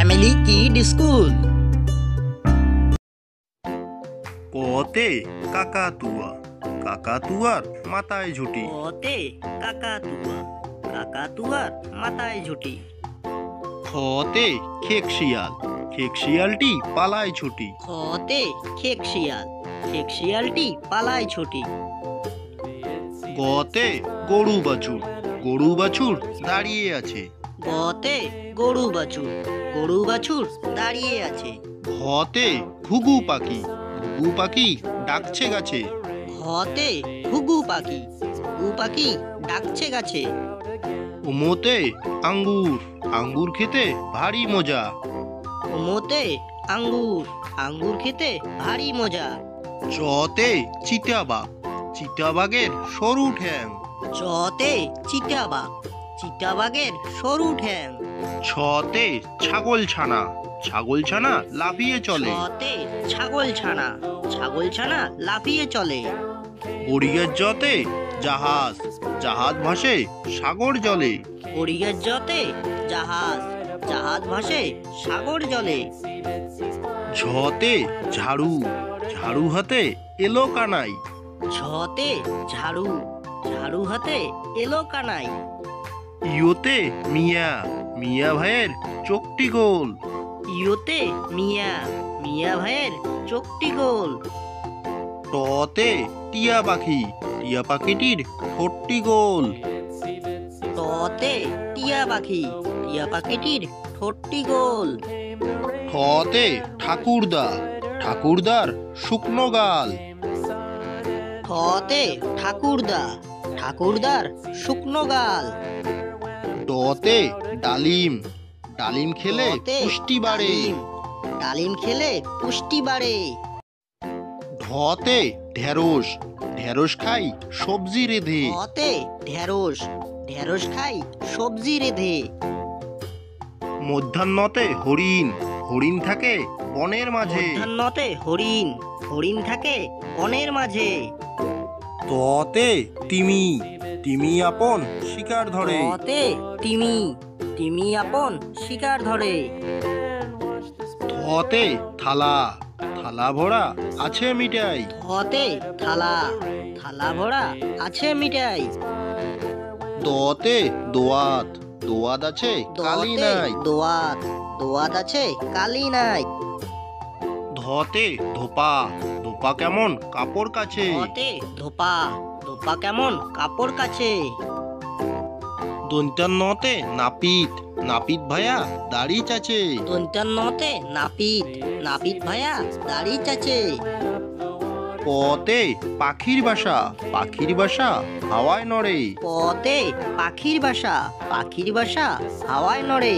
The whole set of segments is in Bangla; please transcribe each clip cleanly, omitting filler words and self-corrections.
Family kid school. কতে কাকাতুয়া, কাকাতুয়ার মাথায় ঝুঁটি। কতে কাকাতুয়া, কাকাতুয়ার মাথায় ঝুঁটি। খতে খেক শিয়াল, খেক শিয়ালটি পালায় ছুটি। খতে খেক শিয়াল, খেক শিয়ালটি পালায় ছুটি। গতে গরু বাছুর, গরু বাছুর দাঁড়িয়ে আছে। গতে গরু বাছুর, গরু বাছুর দাঁড়িয়ে আছে। ঘতে ঘুঘু পাখি, ঘুঘু পাখি ডাকছে গাছে। ঘতে ঘুঘু পাখি, ঘুঘু পাখি ডাকছে গাছে। উমোতে আঙ্গুর, আঙ্গুর খেতে ভারী মজা। উমোতে আঙ্গুর, আঙ্গুর খেতে ভারী মজা। চতে চিতাবাঘ, চিতাবাঘের সরু ঠ্যাং। চতে চিতাবাঘ, চিতাবাঘের সরু ঠ্যাং। ছতে ছাগল ছানা, ছাগল ছানা লাফিয়ে চলে। ছতে ছাগল ছানা, ছাগল ছানা লাফিয়ে চলে। গড়িয়ার জতে জাহাজ, জাহাজ ভাসে সাগর জলে। গড়িয়ার জতে জাহাজ, জাহাজ ভাসে সাগর জলে। ঝতে ঝাড়ু, ঝাড়ু হাতে এলো কানাই। ঝতে ঝাড়ু, ঝাড়ু হাতে এলো কানাই। ইয়োতে মিয়া, মিয়া ভাইয়ের চোখটি গোল। ইয়োতে মিয়া, মিয়া ভাইয়ের চোখটি গোল। টতে টিয়া পাখি, টিয়া পাখিটির ঠোঁটটি গোল। টতে টিয়া পাখি, টিয়া পাখিটির ঠোঁটটি গোল। ঠতে ঠাকুরদা, ঠাকুরদার শুকনো গাল। ঠতে ঠাকুরদা, ঠাকুরদার শুকনো গাল। ডতে ডালিম, ডালিম খেলে ডতে পুষ্টি বাড়ে। ডালিম, ডালিম খেলে পুষ্টি বাড়ে। ঢতে ঢেঁড়স, ঢেঁড়স খাই সবজি রেঁধে। ঢতে ঢেঁড়স, ঢেঁড়স খাই সবজি রেঁধে। মধ্যাহ্নতে হরিণ, হরিণ থাকে বনের মাঝে। মধ্যাহ্নতে হরিণ, হরিণ থাকে বনের মাঝে। ততে তিমি, তিমি আপন শিকার ধরে। ততে তিমি, তিমি আপন শিকার ধরে। থতে থালা, থালা ভরা আছে মিঠাই। থতে থালা, থালা ভরা আছে মিঠাই। দতে দোয়াত, দোয়াত আছে কালি দতে নাই। দোয়াত, দোয়াত আছে কালি নাই। ধতে ধোপা, ধোপা কেমন কাপড় কাছে। ধতে ধোপা, ধোপা কেমন কাপড় কাছে। দন্তান্নতে নাপিত, নাপিত ভাইয়া দাড়ি চাচে। দন্তান্নতে নাপিত, নাপিত ভাইয়া দাড়ি চাচে। পতে পাখির বাসা, পাখির বাসা হাওয়ায় নড়ে। পতে পাখির বাসা, পাখির বাসা হাওয়ায় নড়ে।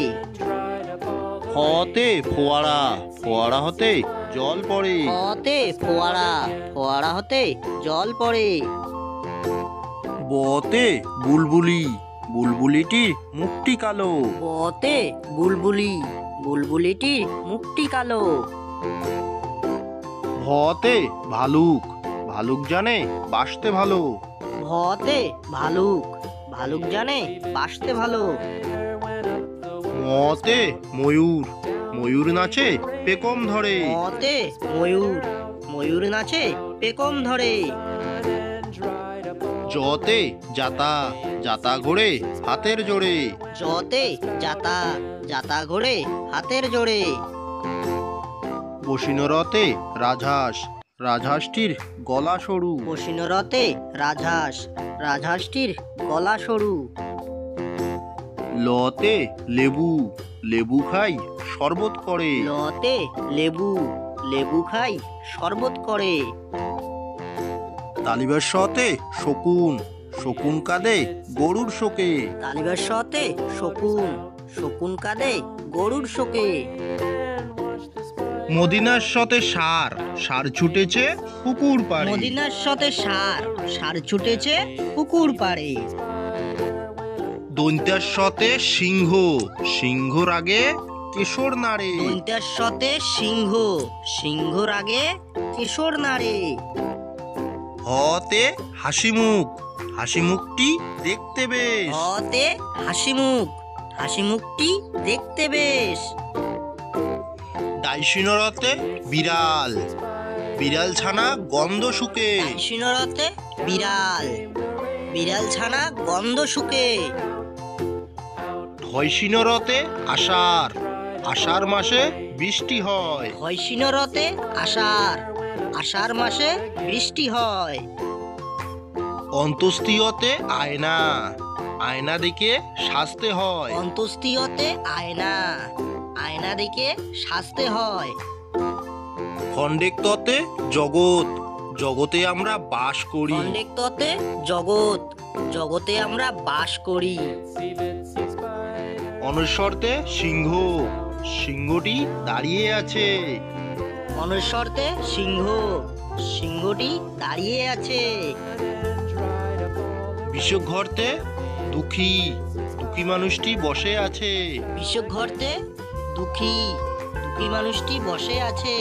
ফতে ফোয়ারা, ফোয়ারা হতে জল পড়ে। ফতে ফোয়ারা, ফোয়ারা হতে জল পড়ে। বতে বুলবুলি, বুলবুলিটির মুখটি কালো। বতে বুলবুলি, বুলবুলিটির মুখটি কালো। ভতে ভালুক, ভালুক জানে বাসতে ভালো। ভতে ভালুক, ভালুক জানে বাসতে ভালো। মতে ময়ূর, ময়ূর নাচে পেকম ধরে। মতে ময়ূর, ময়ূর নাচে পেকম ধরে। জতে জাতা, জাতা ঘোড়ে হাতের জোড়ে। জতে জাতা, জাতা ঘোড়ে হাতের জোড়ে। বসিনরতে রাজহাঁস, রাজহাঁসটির গলা সরু। বসিনরতে রাজহাঁস, রাজহাঁসটির গলা সরু। লতে লেবু, লেবু খাই শরবত করে। লতে লেবু, লেবু খাই শরবত করে। তালিবার সতে শকুন, শকুন কাঁদে গরুর শোকে। তালিবার সতে শকুন, শকুন কাঁদে গরুর শোকে। মদিনার সতে সার, সার ছুটেছে পুকুর পাড়ে। মদিনার সতে সার, সার ছুটেছে পুকুর পাড়ে। দন্তার সতে সিংহ, সিংহর আগে কেশর নাড়ে। দন্তার সতে সিংহ, সিংহর আগে কেশর নাড়ে। হতে হাসি মুখ, হাসি মুখটি দেখতে বেশ। হতে হাসি মুখ, হাসি মুখটি দেখতে বেশ। টাইসিনরতে বিড়াল, বিড়াল ছানা গন্ধ শুকে। টাইসিনরতে বিড়াল, বিড়াল ছানা গন্ধ শুকে। ঢয়সিনরতে আষাঢ়, আষাঢ় মাসে বৃষ্টি হয়। হয়সিনরতে আষাঢ়, আষাঢ় মাসে বৃষ্টি হয়। অন্ত্যেষ্টিয়তে আয়না, আয়না দেখে সাজতে হয়। অন্ত্যেষ্টিয়তে আয়না, আয়না দেখে সাজতে হয়। খণ্ডেক্ততে জগৎ, জগতে আমরা বাস করি। খণ্ডেক্ততে জগৎ, জগতে আমরা বাস করি। অনস্বরতে সিংহ, সিংহটি দাঁড়িয়ে আছে। অনস্বরতে সিংহ, সিংহটি দাঁড়িয়ে আছে। বিষঘরতে দুঃখী, দুঃখী মানুষটি বসে আছে। বিষঘরতে দুঃখী, দুঃখী মানুষটি বসে আছে।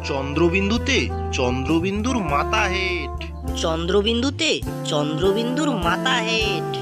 চন্দ্রবিন্দুতে চন্দ্রবিন্দুর মাথা হেট। চন্দ্রবিন্দুতে চন্দ্রবিন্দুর মাথা হেট।